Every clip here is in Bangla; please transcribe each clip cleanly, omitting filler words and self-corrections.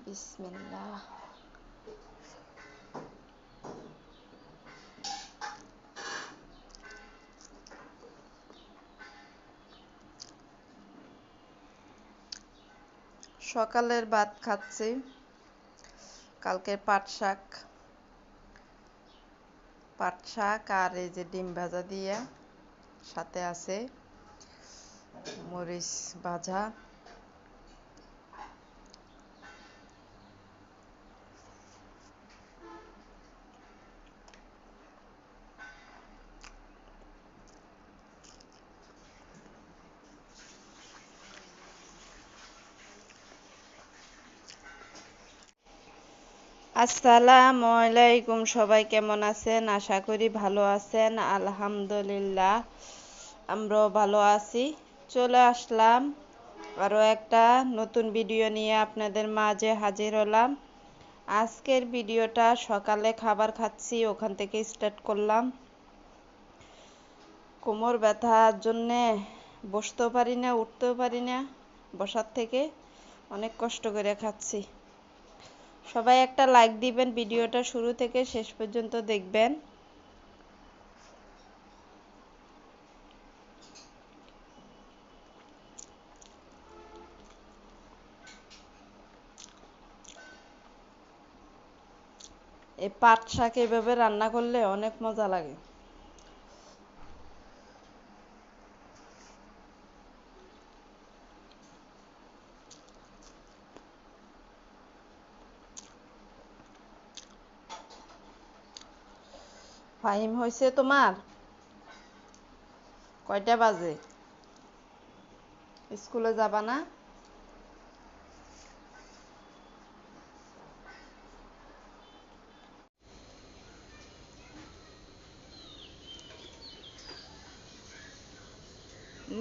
বিসমিল্লাহ। সকালের ভাত খাচ্ছি, কালকের পাট শাক আর এই যে ডিম ভাজা দিয়ে, সাথে আছে মরিচ ভাজা। আসসালামু আলাইকুম, সবাই কেমন আছেন? আশা করি ভালো আছেন। আলহামদুলিল্লাহ, আমরাও ভালো আছি। চলে আসলাম আরও একটা নতুন ভিডিও নিয়ে আপনাদের মাঝে হাজির হলাম। আজকের ভিডিওটা সকালে খাবার খাচ্ছি ওখান থেকে স্টার্ট করলাম। কোমর ব্যথার জন্যে বসতেও পারি না, উঠতেও পারি না, বসার থেকে অনেক কষ্ট করে খাচ্ছি। সবাই একটা লাইক দিবেন, ভিডিওটা শুরু থেকে শেষ পর্যন্ত দেখবেন। এই পাট শাক এভাবে রান্না করলে অনেক মজা লাগে। ফাহিম হয়েছে তোমার? কয়টা বাজে? স্কুলে যাবা না?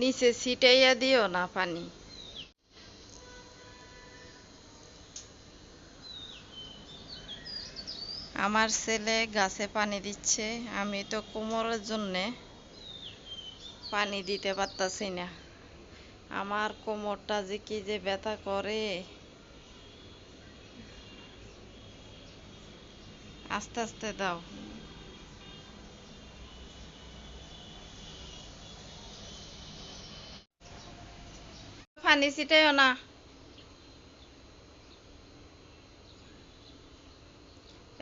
নিচে ছিটাইয়া দিও না পানি। আমার ছেলে গাছে পানি দিচ্ছে, আমি তো কোমরের জন্যে পানি দিতে পারতাছি না। আমার কোমরটা যে কি যে ব্যথা করে। আস্তে আস্তে দাও। পানি ছিটাইও না,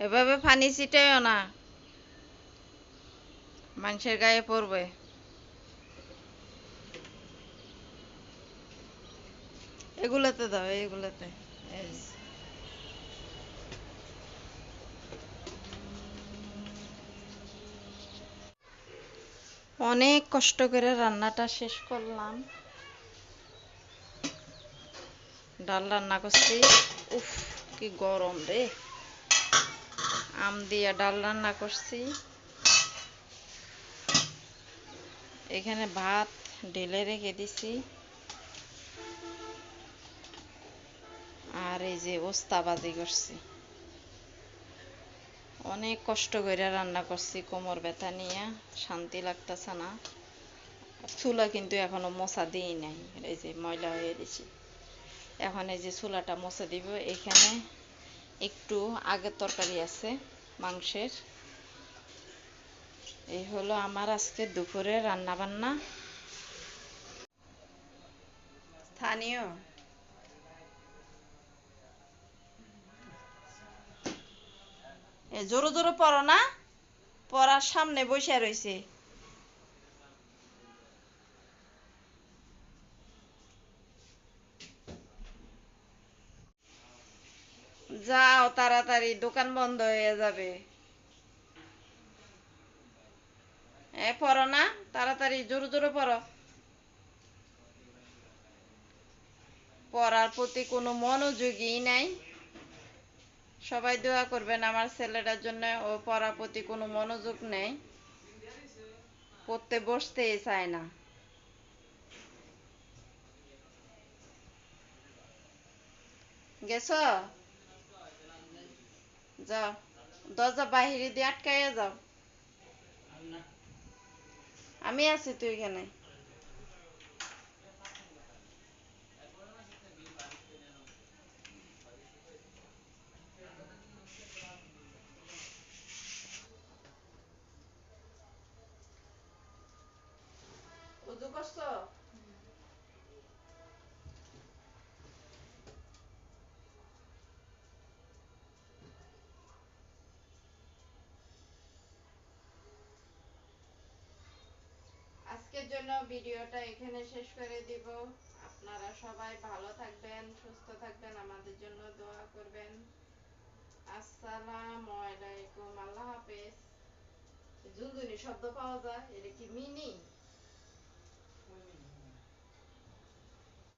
এভাবে পানি ছিটাইও না, মানুষের গায়ে পড়বে। এগুলোতে দাও, এগুলোতে। অনেক কষ্ট করে রান্নাটা শেষ করলাম। ডাল রান্না করছি। উফ, কি গরম রে। আম দিয়া ডাল রান্না করছি। এখানে ভাত ঢেলে রেখে দিছি। আর এই যে ওস্তা ভাজি করছি। অনেক কষ্ট করে রান্না করছি, কোমর ব্যথা নিয়ে শান্তি লাগতেছে না। চুলা কিন্তু এখনো মোছা দিই নাই, এই যে ময়লা হয়ে দিছি। এখন এই যে চুলাটা মুছে দিব। এখানে একটু আগের তরকারি আছে মাংসের। এই হলো আমার আজকে দুপুরে রান্না বান্না। স্থানীয় জোরে জোরে পড়ো না, পড়ার সামনে বসে রয়েছে। যাও তাড়াতাড়ি, দোকান বন্ধ হয়ে যাবে। পড়ো না, তাড়াতাড়ি জোরে জোরে পড়ো। পড়ার প্রতি কোনো মনোযোগই নাই। সবাই দোয়া করবেন আমার ছেলেটার জন্য, ও পড়ার প্রতি কোনো মনোযোগ নেই, পড়তে বসতেই চায় না। গেছো? যাও, দরজা বাহিরে দিয়ে আটকাইয়া যাও। আমি আছি তো এখানে। উজু করছো? আজকের জন্য ভিডিওটা এখানে শেষ করে দিব। আপনারা সবাই ভালো থাকবেন, সুস্থ থাকবেন, আমাদের জন্য দোয়া করবেন। আসসালামু আলাইকুম, আল্লাহ হাফেজ। ঝুনঝুনি শব্দ পাওয়া যায়, এটা কি মিনি?